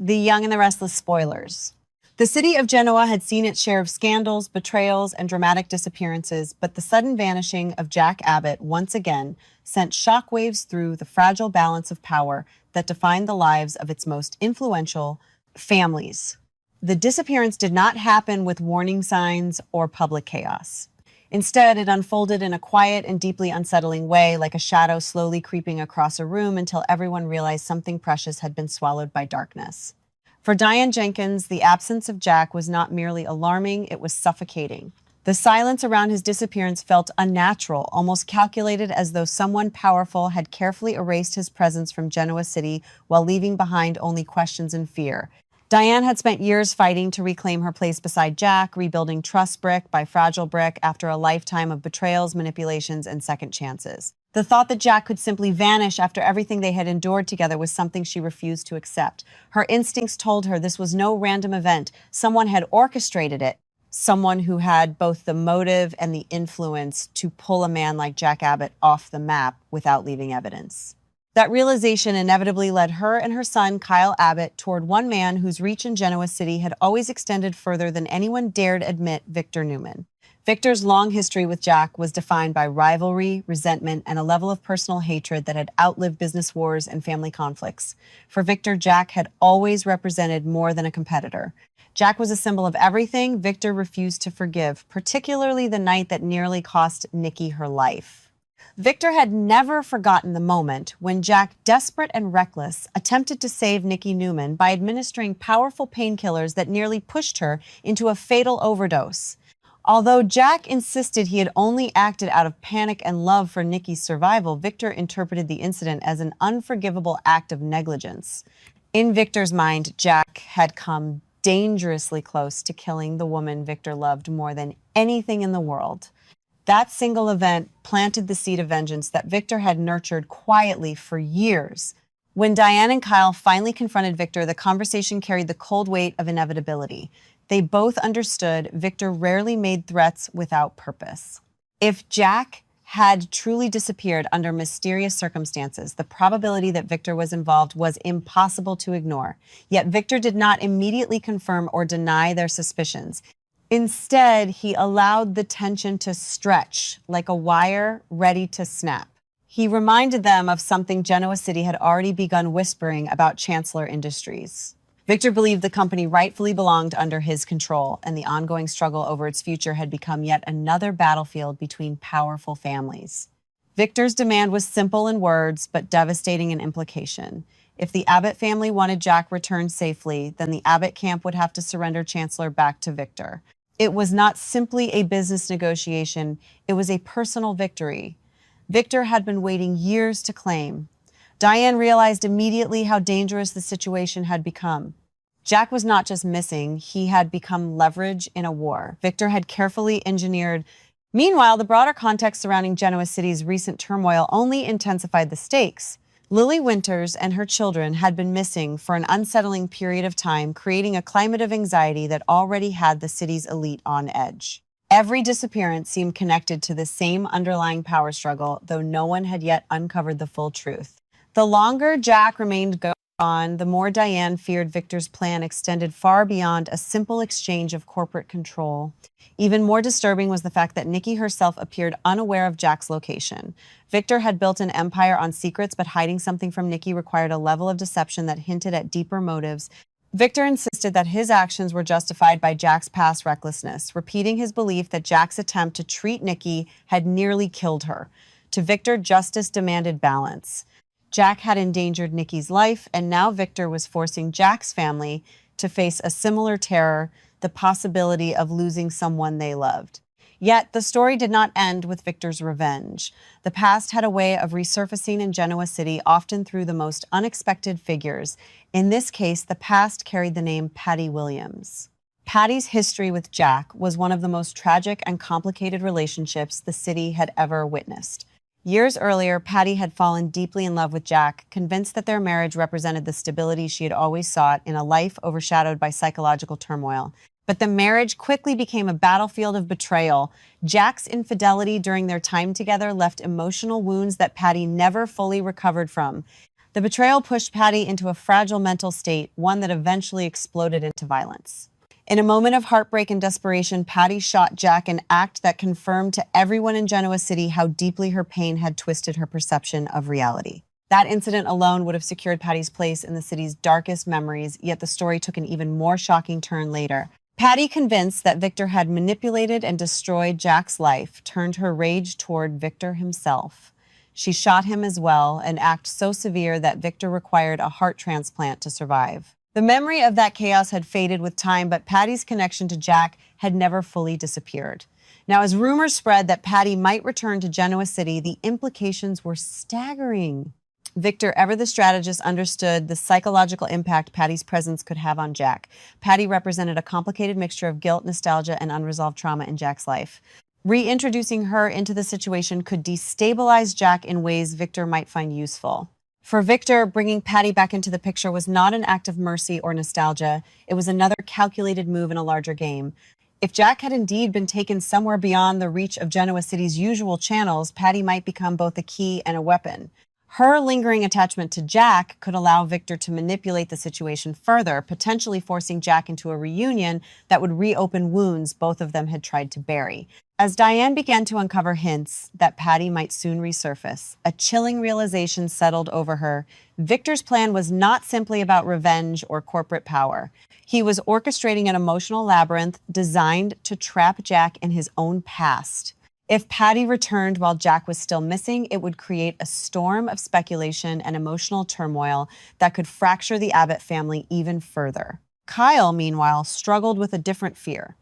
The Young and the Restless spoilers. The city of Genoa had seen its share of scandals, betrayals, and dramatic disappearances, but the sudden vanishing of Jack Abbott once again sent shockwaves through the fragile balance of power that defined the lives of its most influential families. The disappearance did not happen with warning signs or public chaos. Instead, it unfolded in a quiet and deeply unsettling way, like a shadow slowly creeping across a room until everyone realized something precious had been swallowed by darkness. For Diane Jenkins, the absence of Jack was not merely alarming, it was suffocating. The silence around his disappearance felt unnatural, almost calculated, as though someone powerful had carefully erased his presence from Genoa City while leaving behind only questions and fear. Diane had spent years fighting to reclaim her place beside Jack, rebuilding trust brick by fragile brick after a lifetime of betrayals, manipulations, and second chances. The thought that Jack could simply vanish after everything they had endured together was something she refused to accept. Her instincts told her this was no random event. Someone had orchestrated it. Someone who had both the motive and the influence to pull a man like Jack Abbott off the map without leaving evidence. That realization inevitably led her and her son, Kyle Abbott, toward one man whose reach in Genoa City had always extended further than anyone dared admit: Victor Newman. Victor's long history with Jack was defined by rivalry, resentment, and a level of personal hatred that had outlived business wars and family conflicts. For Victor, Jack had always represented more than a competitor. Jack was a symbol of everything Victor refused to forgive, particularly the night that nearly cost Nikki her life. Victor had never forgotten the moment when Jack, desperate and reckless, attempted to save Nikki Newman by administering powerful painkillers that nearly pushed her into a fatal overdose. Although Jack insisted he had only acted out of panic and love for Nikki's survival, Victor interpreted the incident as an unforgivable act of negligence. In Victor's mind, Jack had come dangerously close to killing the woman Victor loved more than anything in the world. That single event planted the seed of vengeance that Victor had nurtured quietly for years. When Diane and Kyle finally confronted Victor, the conversation carried the cold weight of inevitability. They both understood Victor rarely made threats without purpose. If Jack had truly disappeared under mysterious circumstances, the probability that Victor was involved was impossible to ignore. Yet Victor did not immediately confirm or deny their suspicions. Instead, he allowed the tension to stretch like a wire ready to snap. He reminded them of something Genoa City had already begun whispering about Chancellor Industries. Victor believed the company rightfully belonged under his control, and the ongoing struggle over its future had become yet another battlefield between powerful families. Victor's demand was simple in words, but devastating in implication. If the Abbott family wanted Jack returned safely, then the Abbott camp would have to surrender Chancellor back to Victor. It was not simply a business negotiation, it was a personal victory. Victor had been waiting years to claim. Diane realized immediately how dangerous the situation had become. Jack was not just missing, he had become leverage in a war Victor had carefully engineered. Meanwhile, the broader context surrounding Genoa City's recent turmoil only intensified the stakes. Lily Winters and her children had been missing for an unsettling period of time, creating a climate of anxiety that already had the city's elite on edge. Every disappearance seemed connected to the same underlying power struggle, though no one had yet uncovered the full truth. The longer Jack remained gone, the more Diane feared Victor's plan extended far beyond a simple exchange of corporate control. Even more disturbing was the fact that Nikki herself appeared unaware of Jack's location. Victor had built an empire on secrets, but hiding something from Nikki required a level of deception that hinted at deeper motives. Victor insisted that his actions were justified by Jack's past recklessness, repeating his belief that Jack's attempt to treat Nikki had nearly killed her. To Victor, justice demanded balance. Jack had endangered Nikki's life, and now Victor was forcing Jack's family to face a similar terror, the possibility of losing someone they loved. Yet, the story did not end with Victor's revenge. The past had a way of resurfacing in Genoa City, often through the most unexpected figures. In this case, the past carried the name Patty Williams. Patty's history with Jack was one of the most tragic and complicated relationships the city had ever witnessed. Years earlier, Patty had fallen deeply in love with Jack, convinced that their marriage represented the stability she had always sought in a life overshadowed by psychological turmoil. But the marriage quickly became a battlefield of betrayal. Jack's infidelity during their time together left emotional wounds that Patty never fully recovered from. The betrayal pushed Patty into a fragile mental state, one that eventually exploded into violence. In a moment of heartbreak and desperation, Patty shot Jack, an act that confirmed to everyone in Genoa City how deeply her pain had twisted her perception of reality. That incident alone would have secured Patty's place in the city's darkest memories, yet the story took an even more shocking turn later. Patty, convinced that Victor had manipulated and destroyed Jack's life, turned her rage toward Victor himself. She shot him as well, an act so severe that Victor required a heart transplant to survive. The memory of that chaos had faded with time, but Patty's connection to Jack had never fully disappeared. Now, as rumors spread that Patty might return to Genoa City, the implications were staggering. Victor, ever the strategist, understood the psychological impact Patty's presence could have on Jack. Patty represented a complicated mixture of guilt, nostalgia, and unresolved trauma in Jack's life. Reintroducing her into the situation could destabilize Jack in ways Victor might find useful. For Victor, bringing Patty back into the picture was not an act of mercy or nostalgia. It was another calculated move in a larger game. If Jack had indeed been taken somewhere beyond the reach of Genoa City's usual channels, Patty might become both a key and a weapon. Her lingering attachment to Jack could allow Victor to manipulate the situation further, potentially forcing Jack into a reunion that would reopen wounds both of them had tried to bury. As Diane began to uncover hints that Patty might soon resurface, a chilling realization settled over her. Victor's plan was not simply about revenge or corporate power. He was orchestrating an emotional labyrinth designed to trap Jack in his own past. If Patty returned while Jack was still missing, it would create a storm of speculation and emotional turmoil that could fracture the Abbott family even further. Kyle, meanwhile, struggled with a different fear.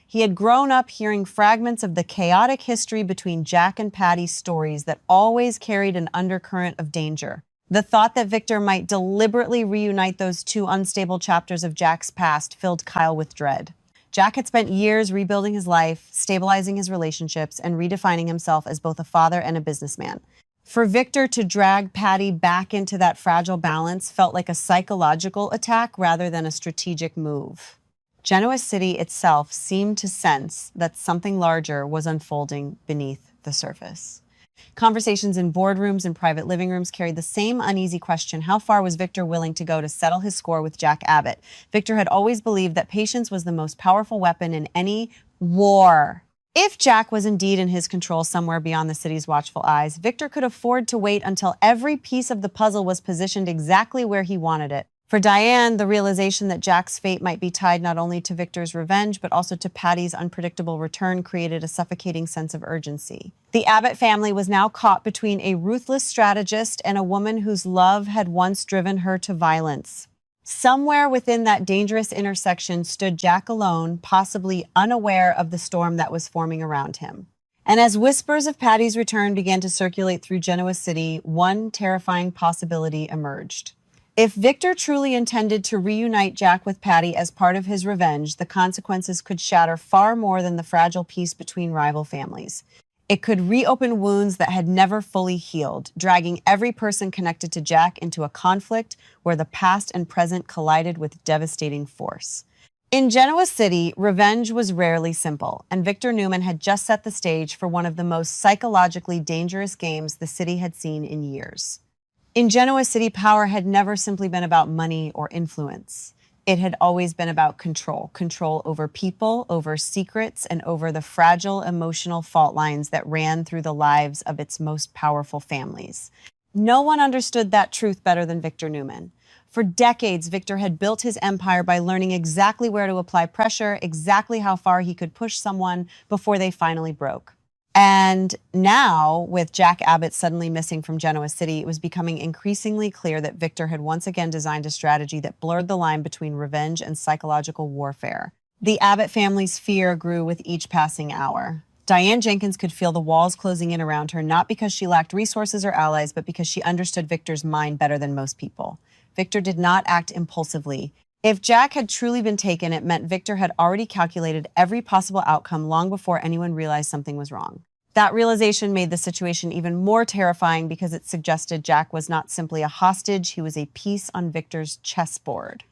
He had grown up hearing fragments of the chaotic history between Jack and Patty's stories that always carried an undercurrent of danger. The thought that Victor might deliberately reunite those two unstable chapters of Jack's past filled Kyle with dread. Jack had spent years rebuilding his life, stabilizing his relationships, and redefining himself as both a father and a businessman. For Victor to drag Patty back into that fragile balance felt like a psychological attack rather than a strategic move. Genoa City itself seemed to sense that something larger was unfolding beneath the surface. Conversations in boardrooms and private living rooms carried the same uneasy question: how far was Victor willing to go to settle his score with Jack Abbott? Victor had always believed that patience was the most powerful weapon in any war. If Jack was indeed in his control somewhere beyond the city's watchful eyes, Victor could afford to wait until every piece of the puzzle was positioned exactly where he wanted it. For Diane, the realization that Jack's fate might be tied not only to Victor's revenge, but also to Patty's unpredictable return created a suffocating sense of urgency. The Abbott family was now caught between a ruthless strategist and a woman whose love had once driven her to violence. Somewhere within that dangerous intersection stood Jack alone, possibly unaware of the storm that was forming around him. And as whispers of Patty's return began to circulate through Genoa City, one terrifying possibility emerged. If Victor truly intended to reunite Jack with Patty as part of his revenge, the consequences could shatter far more than the fragile peace between rival families. It could reopen wounds that had never fully healed, dragging every person connected to Jack into a conflict where the past and present collided with devastating force. In Genoa City, revenge was rarely simple, and Victor Newman had just set the stage for one of the most psychologically dangerous games the city had seen in years. In Genoa City, power had never simply been about money or influence. It had always been about control over people, over secrets, and over the fragile emotional fault lines that ran through the lives of its most powerful families. No one understood that truth better than Victor Newman. For decades, Victor had built his empire by learning exactly where to apply pressure, exactly how far he could push someone before they finally broke. And now, with Jack Abbott suddenly missing from Genoa City, it was becoming increasingly clear that Victor had once again designed a strategy that blurred the line between revenge and psychological warfare. The Abbott family's fear grew with each passing hour. Diane Jenkins could feel the walls closing in around her, not because she lacked resources or allies, but because she understood Victor's mind better than most people. Victor did not act impulsively. If Jack had truly been taken, it meant Victor had already calculated every possible outcome long before anyone realized something was wrong. That realization made the situation even more terrifying because it suggested Jack was not simply a hostage, he was a piece on Victor's chessboard.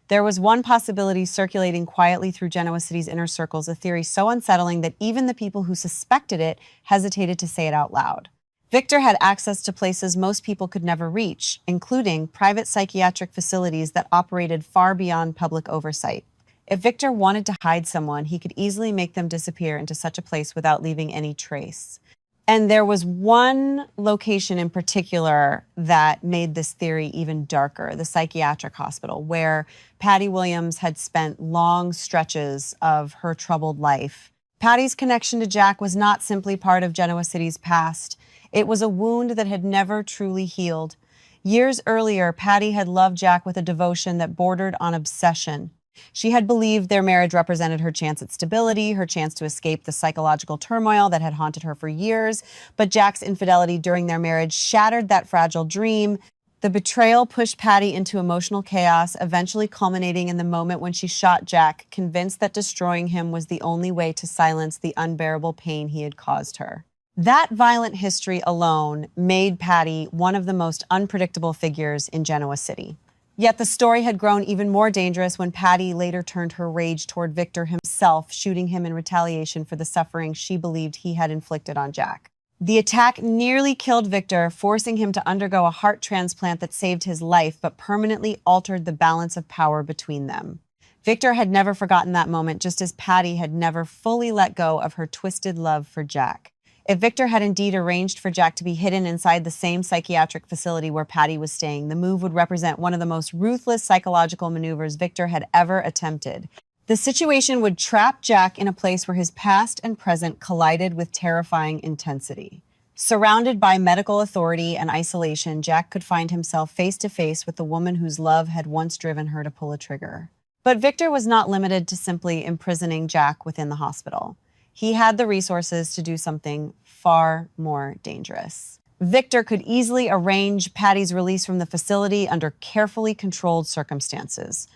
There was one possibility circulating quietly through Genoa City's inner circles, a theory so unsettling that even the people who suspected it hesitated to say it out loud. Victor had access to places most people could never reach, including private psychiatric facilities that operated far beyond public oversight. If Victor wanted to hide someone, he could easily make them disappear into such a place without leaving any trace. And there was one location in particular that made this theory even darker, the psychiatric hospital, where Patty Williams had spent long stretches of her troubled life. Patty's connection to Jack was not simply part of Genoa City's past. It was a wound that had never truly healed. Years earlier, Patty had loved Jack with a devotion that bordered on obsession. She had believed their marriage represented her chance at stability, her chance to escape the psychological turmoil that had haunted her for years. But Jack's infidelity during their marriage shattered that fragile dream. The betrayal pushed Patty into emotional chaos, eventually culminating in the moment when she shot Jack, convinced that destroying him was the only way to silence the unbearable pain he had caused her. That violent history alone made Patty one of the most unpredictable figures in Genoa City. Yet the story had grown even more dangerous when Patty later turned her rage toward Victor himself, shooting him in retaliation for the suffering she believed he had inflicted on Jack. The attack nearly killed Victor, forcing him to undergo a heart transplant that saved his life but permanently altered the balance of power between them. Victor had never forgotten that moment, just as Patty had never fully let go of her twisted love for Jack. If Victor had indeed arranged for Jack to be hidden inside the same psychiatric facility where Patty was staying, the move would represent one of the most ruthless psychological maneuvers Victor had ever attempted. The situation would trap Jack in a place where his past and present collided with terrifying intensity. Surrounded by medical authority and isolation, Jack could find himself face to face with the woman whose love had once driven her to pull a trigger. But Victor was not limited to simply imprisoning Jack within the hospital. He had the resources to do something far more dangerous. Victor could easily arrange Patty's release from the facility under carefully controlled circumstances.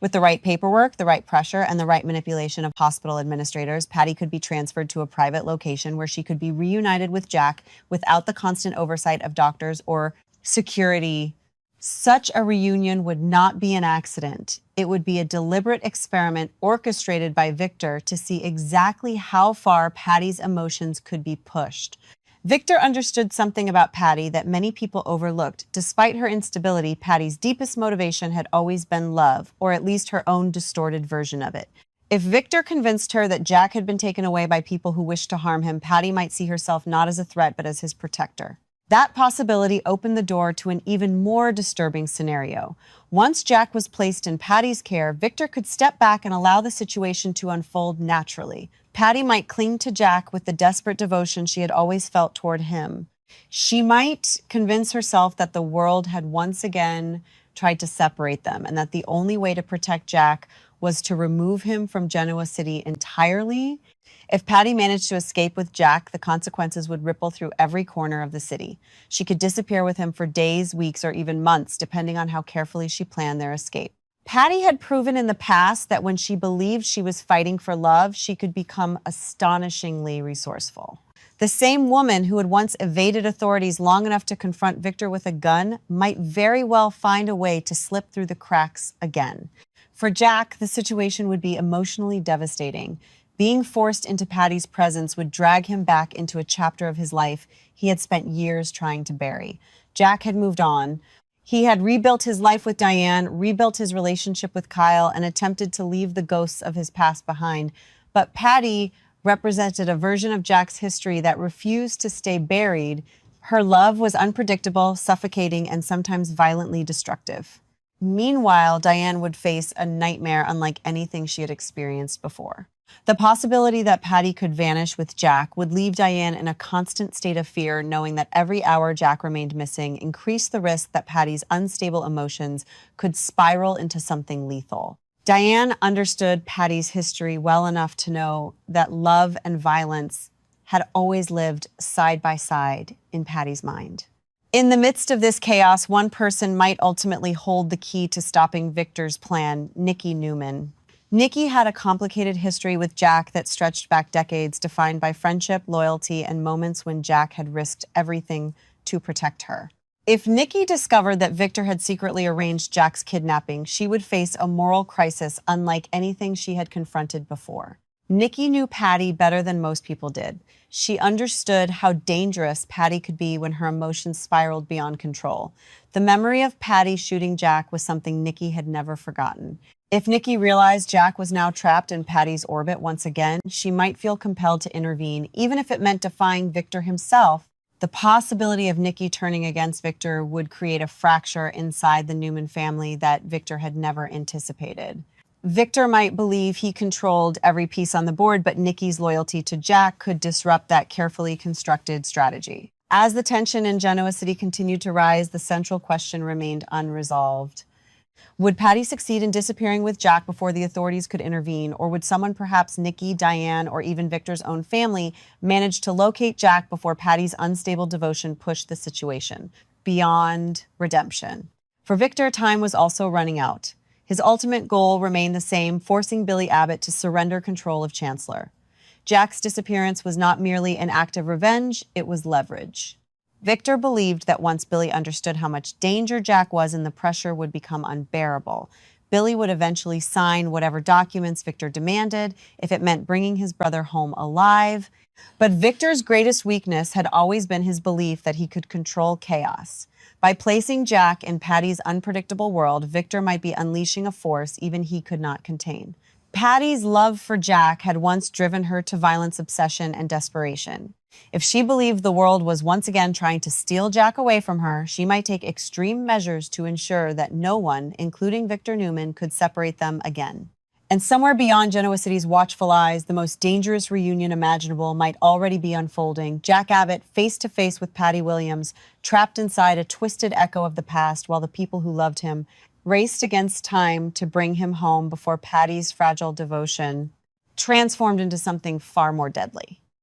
With the right paperwork, the right pressure, and the right manipulation of hospital administrators, Patty could be transferred to a private location where she could be reunited with Jack without the constant oversight of doctors or security. Such a reunion would not be an accident. It would be a deliberate experiment orchestrated by Victor to see exactly how far Patty's emotions could be pushed. Victor understood something about Patty that many people overlooked. Despite her instability, Patty's deepest motivation had always been love, or at least her own distorted version of it. If Victor convinced her that Jack had been taken away by people who wished to harm him, Patty might see herself not as a threat but as his protector. That possibility opened the door to an even more disturbing scenario. Once Jack was placed in Patty's care, Victor could step back and allow the situation to unfold naturally. Patty might cling to Jack with the desperate devotion she had always felt toward him. She might convince herself that the world had once again tried to separate them and that the only way to protect Jack was to remove him from Genoa City entirely. If Patty managed to escape with Jack, the consequences would ripple through every corner of the city. She could disappear with him for days, weeks, or even months, depending on how carefully she planned their escape. Patty had proven in the past that when she believed she was fighting for love, she could become astonishingly resourceful. The same woman who had once evaded authorities long enough to confront Victor with a gun might very well find a way to slip through the cracks again. For Jack, the situation would be emotionally devastating. Being forced into Patty's presence would drag him back into a chapter of his life he had spent years trying to bury. Jack had moved on. He had rebuilt his life with Diane, rebuilt his relationship with Kyle, and attempted to leave the ghosts of his past behind. But Patty represented a version of Jack's history that refused to stay buried. Her love was unpredictable, suffocating, and sometimes violently destructive. Meanwhile, Diane would face a nightmare unlike anything she had experienced before. The possibility that Patty could vanish with Jack would leave Diane in a constant state of fear, knowing that every hour Jack remained missing increased the risk that Patty's unstable emotions could spiral into something lethal. Diane understood Patty's history well enough to know that love and violence had always lived side by side in Patty's mind. In the midst of this chaos, one person might ultimately hold the key to stopping Victor's plan, Nikki Newman. Nikki had a complicated history with Jack that stretched back decades, defined by friendship, loyalty, and moments when Jack had risked everything to protect her. If Nikki discovered that Victor had secretly arranged Jack's kidnapping, she would face a moral crisis unlike anything she had confronted before. Nikki knew Patty better than most people did. She understood how dangerous Patty could be when her emotions spiraled beyond control. The memory of Patty shooting Jack was something Nikki had never forgotten. If Nikki realized Jack was now trapped in Patty's orbit once again, she might feel compelled to intervene, even if it meant defying Victor himself. The possibility of Nikki turning against Victor would create a fracture inside the Newman family that Victor had never anticipated. Victor might believe he controlled every piece on the board, but Nikki's loyalty to Jack could disrupt that carefully constructed strategy. As the tension in Genoa City continued to rise, the central question remained unresolved. Would Patty succeed in disappearing with Jack before the authorities could intervene, or would someone, perhaps Nikki, Diane, or even Victor's own family, manage to locate Jack before Patty's unstable devotion pushed the situation beyond redemption? For Victor, time was also running out. His ultimate goal remained the same, forcing Billy Abbott to surrender control of Chancellor. Jack's disappearance was not merely an act of revenge, it was leverage. Victor believed that once Billy understood how much danger Jack was in, the pressure would become unbearable. Billy would eventually sign whatever documents Victor demanded, if it meant bringing his brother home alive. But Victor's greatest weakness had always been his belief that he could control chaos. By placing Jack in Patty's unpredictable world, Victor might be unleashing a force even he could not contain. Patty's love for Jack had once driven her to violence, obsession, and desperation. If she believed the world was once again trying to steal Jack away from her, she might take extreme measures to ensure that no one, including Victor Newman, could separate them again. And somewhere beyond Genoa City's watchful eyes, the most dangerous reunion imaginable might already be unfolding. Jack Abbott, face to face with Patty Williams, trapped inside a twisted echo of the past, while the people who loved him raced against time to bring him home before Patty's fragile devotion transformed into something far more deadly.